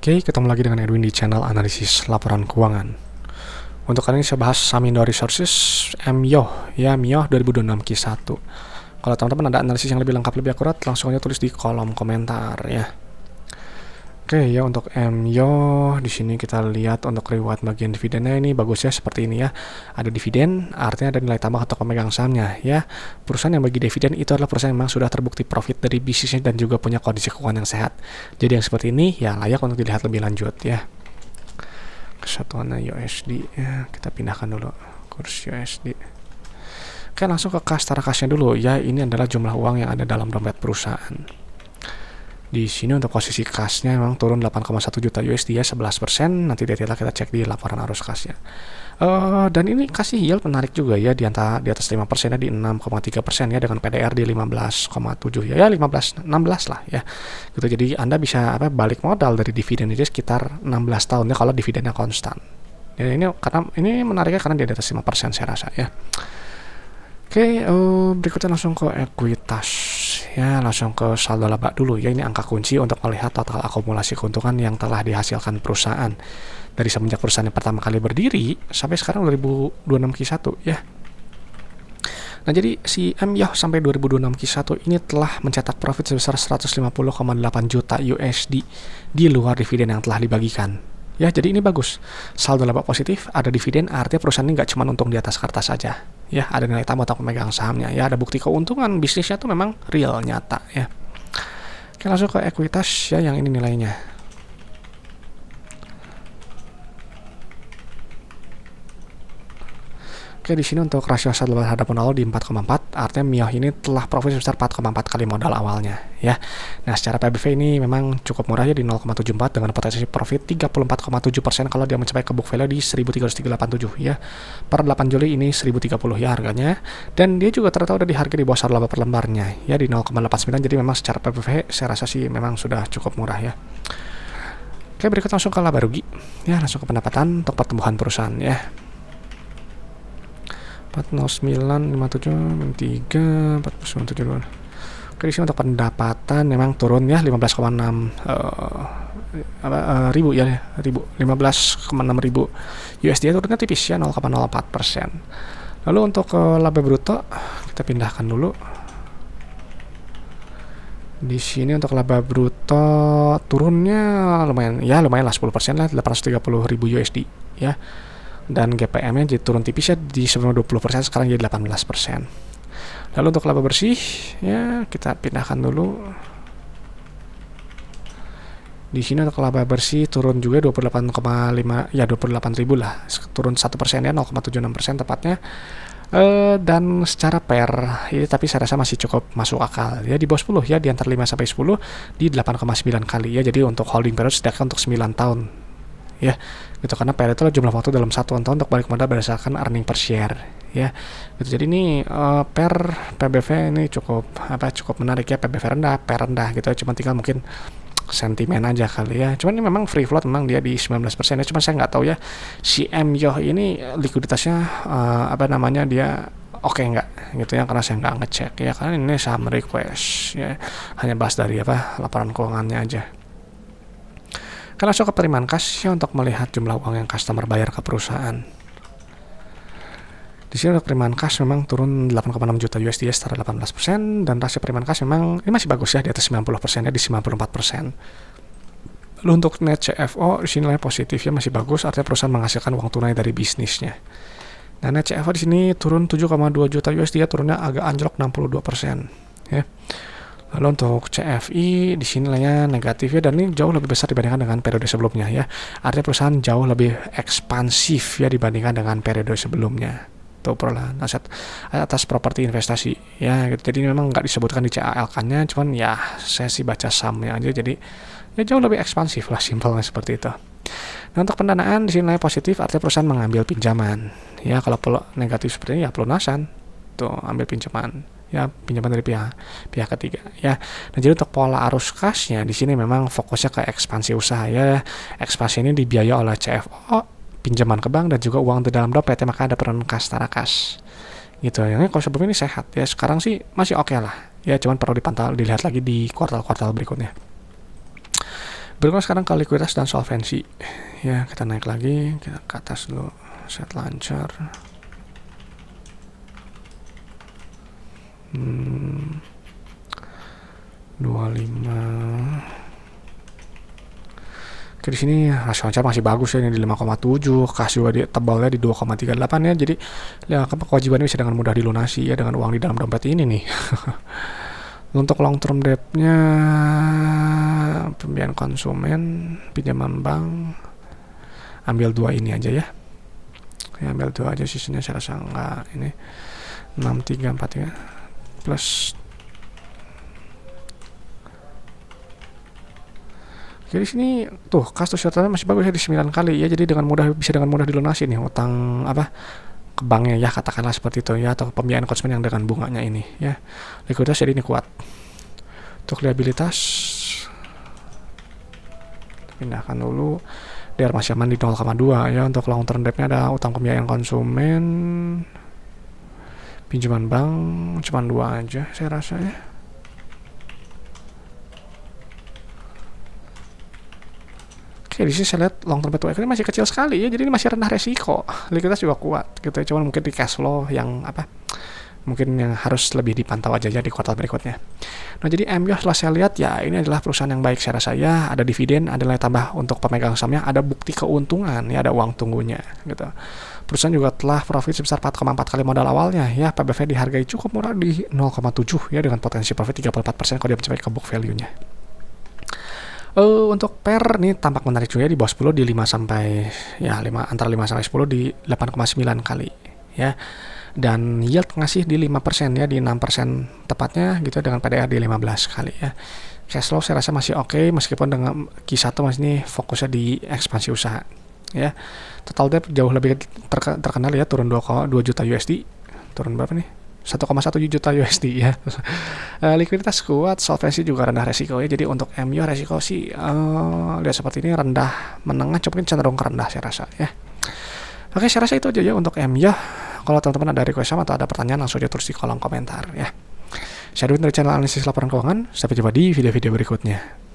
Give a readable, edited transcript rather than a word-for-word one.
Oke, ketemu lagi dengan Edwin di channel analisis laporan keuangan. Untuk kali ini saya bahas saham Indo Resources MIO, ya MIO 2026 Q1. Kalau teman-teman ada analisis yang lebih lengkap, lebih akurat, langsung aja tulis di kolom komentar ya. Oke, ya untuk MIO di sini kita lihat untuk reward bagian dividennya ini bagusnya seperti ini ya. Ada dividen, artinya ada nilai tambah untuk pemegang sahamnya ya. Perusahaan yang bagi dividen itu adalah perusahaan yang memang sudah terbukti profit dari bisnisnya dan juga punya kondisi keuangan yang sehat. Jadi yang seperti ini ya layak untuk dilihat lebih lanjut ya. Kesatuannya USD ya, kita pindahkan dulu kurs USD. Oke, langsung ke kas tara kasnya dulu ya. Ini adalah jumlah uang yang ada dalam dompet perusahaan. Di sini untuk posisi kasnya memang turun 8,1 juta USD ya, 11%. Nanti detailnya kita cek di laporan arus kasnya. Dan ini kasih yield menarik juga ya, di atas 5% ya, di 6,3% ya, dengan PDR di 15,7 ya, 15 16 lah ya. Gitu. Jadi Anda bisa balik modal dari dividen ini sekitar 16 tahun ya kalau dividennya konstan. Ya, ini menariknya karena dia di atas 5% saya rasa ya. Oke, berikutnya langsung ke ekuitas ya, langsung ke saldo laba dulu ya. Ini angka kunci untuk melihat total akumulasi keuntungan yang telah dihasilkan perusahaan dari semenjak perusahaan yang pertama kali berdiri sampai sekarang 2026 Q1 ya. Nah, jadi si MIO sampai 2026 Q1 ini telah mencetak profit sebesar 150,8 juta USD di luar dividen yang telah dibagikan. Ya, jadi ini bagus. Saldo laba positif, ada dividen, artinya perusahaan ini nggak cuma untung di atas kertas saja. Ya, ada nilai tambah untuk pemegang sahamnya. Ya, ada bukti keuntungan bisnisnya tuh memang real, nyata. Ya. Oke, langsung ke ekuitas ya, yang ini nilainya. Oke, di sini untuk rasio saldo laba terhadap modal di 4,4, artinya MIO ini telah profit sebesar 4,4 kali modal awalnya ya. Nah, secara PBV ini memang cukup murah ya, di 0,74 dengan potensi profit 34,7% kalau dia mencapai ke book value di 1.387 ya. Per 8 Juli ini 1.030 ya harganya, dan dia juga ternyata udah di harga di bawah saldo laba per lembarnya ya, di 0,89. Jadi memang secara PBV saya rasa sih memang sudah cukup murah ya. Oke, berikut langsung ke laba rugi ya, langsung ke pendapatan untuk pertumbuhan perusahaan ya. 40957 3 497. Oke, di sini untuk pendapatan memang turun ya, 15,6 ribu ya, 15,6 ribu USD turunnya tipis ya, 0,04%. Lalu untuk laba bruto kita pindahkan dulu. Di sini untuk laba bruto turunnya lumayan lah, 10% lah, 830 ribu USD ya. Dan GPM-nya jadi turun tipis ya, di sebelum 20% sekarang jadi 18%. Lalu untuk laba bersih ya, kita pindahkan dulu. Di sini untuk laba bersih turun juga 28,5 ya, 28.000 lah, turun 1% ya, 0,76% tepatnya. Dan secara per ini tapi saya rasa masih cukup masuk akal ya, di bawah 10 ya, di antara 5 sampai 10 di 8,9 kali ya. Jadi untuk holding period setidaknya untuk 9 tahun ya, gitu, karena per itu jumlah waktu dalam satuan tahun untuk balik modal berdasarkan earning per share ya, gitu. Jadi ini per PBV ini cukup menarik ya, PBV rendah, per rendah gitu, cuma tinggal mungkin sentimen aja kali ya. Cuman ini memang free float memang dia di 19% ya, cuma saya nggak tahu ya si MIO ini likuiditasnya dia oke nggak gitu ya, karena saya nggak ngecek ya, karena ini saham request ya, hanya bahas dari laporan keuangannya aja. Kan langsung ke penerimaan kas ya, untuk melihat jumlah uang yang customer bayar ke perusahaan. Di sini untuk penerimaan kas memang turun 8,6 juta USD ya, setara 18%, dan rasio penerimaan kas memang ini masih bagus ya, di atas 90% ya, di 94%. Lalu untuk net CFO di sini nilai positif ya, masih bagus, artinya perusahaan menghasilkan uang tunai dari bisnisnya. Nah, net CFO di sini turun 7,2 juta USD ya, turunnya agak anjlok 62% ya. Lalu untuk CFI di sini nilainya negatif ya, dan ini jauh lebih besar dibandingkan dengan periode sebelumnya ya. Artinya perusahaan jauh lebih ekspansif ya dibandingkan dengan periode sebelumnya. Tuh, perolehan aset atas properti investasi ya, gitu. Jadi memang nggak disebutkan di CALK-nya, cuman ya saya sih baca sahamnya aja, jadi ya jauh lebih ekspansif lah, simpelnya seperti itu. Nah, untuk pendanaan di sini nilai positif, artinya perusahaan mengambil pinjaman ya. Kalau negatif seperti ini ya pelunasan, tuh ambil pinjaman ya, pinjaman dari pihak ketiga ya. Nah, jadi untuk pola arus kasnya di sini memang fokusnya ke ekspansi usaha ya. Ekspansi ini dibiayai oleh CFO, pinjaman ke bank, dan juga uang di dalam dompet ya, maka ada peran kas tara kas gitu. Yang kalau sebelum ini sehat ya, sekarang sih masih oke lah ya, cuman perlu dipantau, dilihat lagi di kuartal-kuartal berikutnya. Berikutnya sekarang ke likuiditas dan solvensi. Ya, kita naik lagi, kita ke atas dulu, set launcher. 25. Oke, di sini rasio lancar masih bagus ya, ini di 5,7, kas juga di tebalnya di 2,38 ya. Jadi ya, kewajibannya bisa dengan mudah dilunasi ya dengan uang di dalam dompet ini nih. Untuk long term debt-nya, pembiayaan konsumen, pinjaman bank, ambil 2 ini aja ya. Ya, ambil 2 aja, sisanya saya rasa enggak ini. 6343 plus. Jadi sini tuh kas totalnya masih bagus ya di 9 kali ya. Jadi bisa dengan mudah dilunasi nih utang ke banknya ya, katakanlah seperti itu ya, atau pembiayaan konsumen yang dengan bunganya ini ya. Likuiditas jadi ini kuat. Untuk liabilitas pindahkan dulu, biar masih aman di 0,2 ya. Untuk long term debt-nya ada utang pembiayaan konsumen, pinjaman bank cuma 2 aja saya rasa ya. Oke, di sini saya lihat long term debt to equity masih kecil sekali ya, jadi ini masih rendah resiko. Likuiditas juga kuat gitu ya, cuman mungkin di cash flow yang mungkin yang harus lebih dipantau aja ya di kuartal berikutnya. Nah, jadi MYOH setelah saya lihat ya, ini adalah perusahaan yang baik saya rasa ya, ada dividen, ada nilai tambah untuk pemegang sahamnya, ada bukti keuntungan ya, ada uang tunggunya gitu. Perusahaan juga telah profit sebesar 4,4 kali modal awalnya ya, PBV dihargai cukup murah di 0,7 ya, dengan potensi profit 34% kalau dia mencapai ke book value-nya. Untuk PER nih tampak menarik juga ya, di bawah 10 di 5 sampai ya 5, antara 5 sampai 10 di 8,9 kali ya. Dan yield ngasih di 5% ya, di 6% tepatnya gitu, dengan PDR di 15 kali ya. Cash flow saya rasa masih oke, meskipun dengan Q1 masih ini fokusnya di ekspansi usaha ya. Total debt jauh lebih terkenal ya, turun 2 juta USD. Turun berapa nih? 1,1 juta USD ya. Likuiditas kuat, solvensi juga rendah resiko ya. Jadi untuk MYOH resiko sih lihat seperti ini rendah menengah, mungkin cenderung rendah saya rasa ya. Oke, saya rasa itu aja ya untuk MYOH. Kalau teman-teman ada request atau ada pertanyaan, langsung aja tulis di kolom komentar ya. Saya Edwin dari channel analisis laporan keuangan. Sampai jumpa di video-video berikutnya.